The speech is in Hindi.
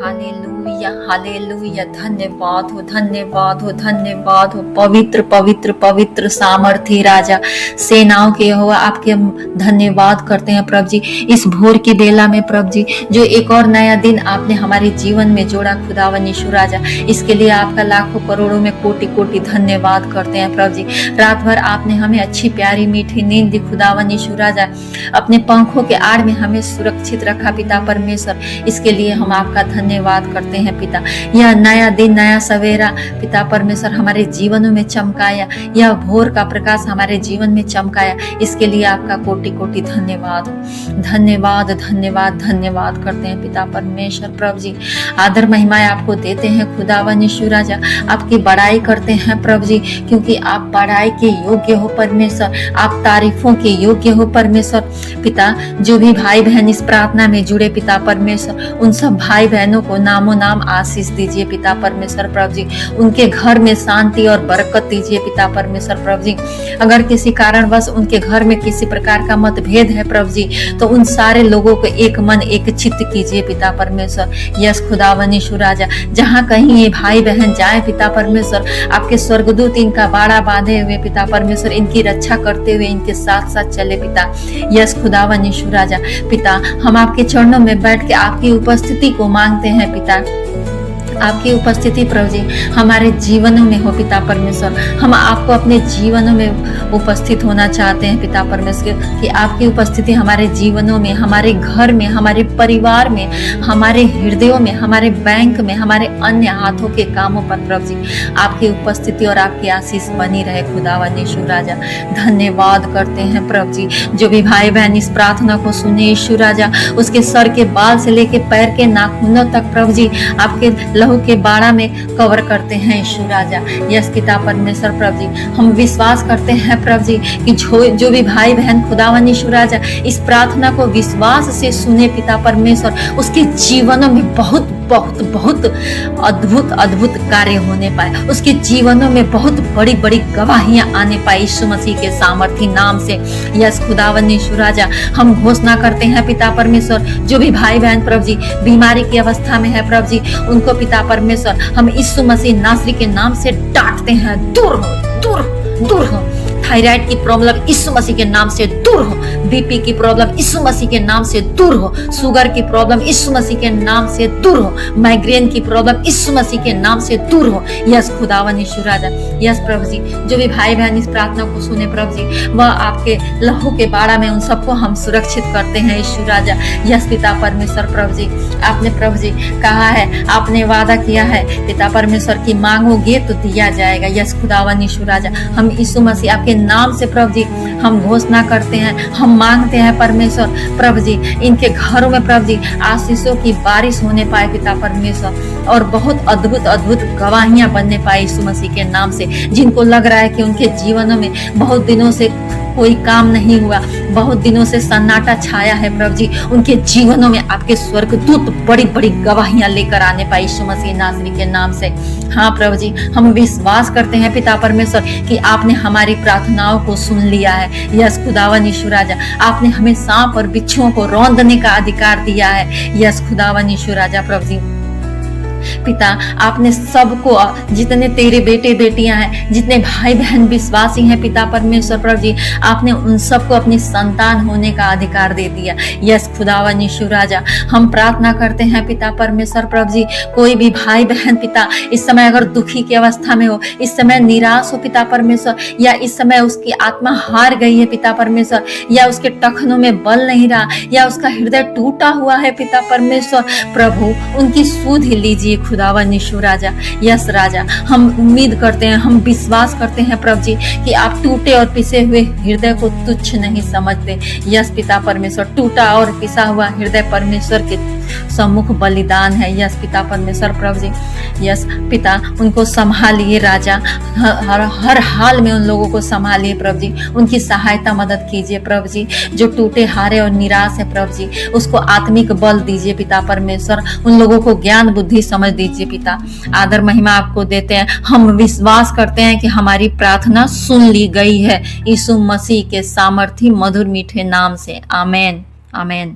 Hallelujah hallelujah. धन्यवाद हो धन्यवाद हो धन्यवाद हो। पवित्र पवित्र पवित्र सामर्थी राजा सेनाओं के यहोवा आपके हम धन्यवाद करते हैं प्रभु जी। इस भोर की बेला में प्रभु जी जो एक और नया दिन आपने हमारे जीवन में जोड़ा खुदावन यीशु राजा, इसके लिए आपका लाखों करोड़ों में कोटि कोटि धन्यवाद करते हैं प्रभु जी। रात भर आपने हमें अच्छी प्यारी मीठी नींद दी खुदावन यीशु राजा, अपने पंखों के आड़ में हमें सुरक्षित रखा पिता परमेश्वर, इसके लिए हम आपका धन्यवाद करते हैं पिता। यह नया दिन नया सवेरा पिता परमेश्वर हमारे जीवनों में चमकाया, यह भोर का प्रकाश हमारे जीवन में चमकाया, इसके लिए आपका कोटि कोटि धन्यवाद धन्यवाद धन्यवाद धन्यवाद करते हैं पिता परमेश्वर। प्रभु जी आदर महिमाएं आपको देते हैं खुदावन यीशु राजा, आपकी बड़ाई करते हैं प्रभु जी, क्योंकि आप बड़ाई के योग्य हो परमेश्वर, आप तारीफों के योग्य हो परमेश्वर पिता। जो भी भाई बहन इस प्रार्थना में जुड़े पिता परमेश्वर, उन सब भाई बहनों को नामों नाम आशीष दीजिए पिता परमेश्वर प्रभु जी। उनके घर में शांति और बरकत दीजिए पिता परमेश्वर प्रभु जी। अगर किसी कारणवश उनके घर में किसी प्रकार का मतभेद है प्रभु जी, तो उन सारे लोगों को एक मन एक चित्त कीजिए पिता परमेश्वर। यस खुदावन यीशु राजा, जहाँ कहीं ये भाई बहन जाए पिता परमेश्वर, आपके स्वर्गदूत इनका बाड़ा बांधे हुए पिता परमेश्वर, इनकी रक्षा करते हुए इनके साथ साथ चले पिता। यस खुदावन यीशु राजा पिता, हम आपके चरणों में बैठ के आपकी उपस्थिति को मांगते हैं पिता। आपकी उपस्थिति प्रभु जी हमारे जीवनों में हो पिता परमेश्वर, हम आपको अपने जीवनों में उपस्थित होना चाहते हैं पिता परमेश्वर, कि आपकी उपस्थिति हमारे जीवनों में, हमारे घर में, हमारे परिवार में, हमारे हृदयों में, हमारे बैंक में, हमारे अन्य हाथों के कामों पर प्रभु जी आपकी उपस्थिति और आपकी आशीष बनी रहे खुदावन यीशु राजा। धन्यवाद करते हैं प्रभु जी। जो भी भाई बहन इस प्रार्थना को सुने यीशु राजा, उसके सर के बाल से लेके पैर के नाखूनों तक प्रभु जी आपके लहू के बाड़ा में कवर करते हैं यीशु राजा। यस पिता परमेश्वर प्रभु जी, हम विश्वास करते हैं प्रभु जी कि जो भी भाई बहन खुदावन यीशु राजा इस प्रार्थना को विश्वास से सुने पिता परमेश्वर, उसके जीवनों में बहुत बहुत बहुत अद्भुत अद्भुत कार्य होने पाए, उसके जीवनों में बहुत बड़ी बड़ी गवाहियां आने पाए यीशु मसीह के सामर्थी नाम से। यस खुदावन यीशु राजा, हम घोषणा करते हैं पिता परमेश्वर, जो भी भाई बहन प्रभु जी बीमारी की अवस्था में है प्रभु जी, उनको पिता परमेश्वर हम यीशु मसीह नासरी के नाम से डांटते हैं, दूर हो दूर दूर हो। थायराइड की प्रॉब्लम यीशु मसीह के नाम से दूर हो, बीपी की प्रॉब्लम यीशु मसीह के नाम से दूर हो, शुगर की प्रॉब्लम यीशु मसीह के नाम से दूर हो, माइग्रेन की प्रॉब्लम यीशु मसीह के नाम से दूर हो। यस खुदावन यीशु राजा, यस प्रभु जी, जो भी भाई बहन इस प्रार्थना को सुने प्रभु जी, वह आपके लहू के बाड़ा में उन सबको हम सुरक्षित करते हैं यीशु राजा। यस पिता परमेश्वर प्रभु जी, आपने प्रभु जी कहा है, आपने वादा किया है पिता परमेश्वर की मांगोगे तो दिया जाएगा। यस खुदावन यीशु राजा, हम यीशु मसीह आपके नाम से प्रभु जी हम घोषणा करते हैं, हम मांगते हैं परमेश्वर प्रभु जी, इनके घरों में प्रभु जी आशीषों की बारिश होने पाए पिता परमेश्वर, और बहुत अद्भुत अद्भुत गवाहियां बनने पाए यीशु मसीह के नाम से। जिनको लग रहा है कि उनके जीवनों में बहुत दिनों से कोई काम नहीं हुआ, बहुत दिनों से सन्नाटा छाया है प्रभु जी, उनके जीवनों में आपके स्वर्गदूत बड़ी बड़ी गवाहियां लेकर आने पाए यीशु मसीह नासरी के नाम से। हाँ प्रभु जी, हम विश्वास करते हैं पिता परमेश्वर कि आपने हमारी प्रार्थनाओं को सुन लिया है। यस खुदावन यीशु राजा, आपने हमें सांप और बिच्छुओं को रौंदने का अधिकार दिया है। यस खुदावन यीशु राजा प्रभु जी पिता, आपने सबको, जितने तेरे बेटे बेटियां हैं, जितने भाई बहन विश्वासी हैं पिता परमेश्वर प्रभु जी, आपने उन सबको अपनी संतान होने का अधिकार दे दिया। यस खुदावन यीशु राजा, हम प्रार्थना करते हैं पिता परमेश्वर प्रभु जी, कोई भी भाई बहन पिता इस समय अगर दुखी की अवस्था में हो, इस समय निराश हो पिता परमेश्वर, या इस समय उसकी आत्मा हार गई है पिता परमेश्वर, या उसके टखनों में बल नहीं रहा, या उसका हृदय टूटा हुआ है पिता परमेश्वर प्रभु, उनकी सुध लीजिए खुदावन यीशु राजा। यस राजा, हम उम्मीद करते हैं, हम विश्वास करते हैं प्रभु जी कि आप टूटे और पिसे हुए हृदय को तुच्छ नहीं समझते। यस पिता परमेश्वर, टूटा और पिसा हुआ हृदय परमेश्वर के सम्मुख बलिदान है। यस पिता परमेश्वर प्रभु जी, यस पिता, उनको संभालिए राजा, हर हाल में उन लोगों को संभालिए प्रभु जी, उनकी सहायता मदद कीजिए प्रभु जी। जो टूटे हारे और निराश है प्रभु जी, उसको आत्मिक बल दीजिए पिता परमेश्वर, उन लोगों को ज्ञान बुद्धि समझ दीजिए पिता। आदर महिमा आपको देते हैं, हम विश्वास करते हैं कि हमारी प्रार्थना सुन ली गई है यीशु मसीह के सामर्थी मधुर मीठे नाम से। आमेन आमेन।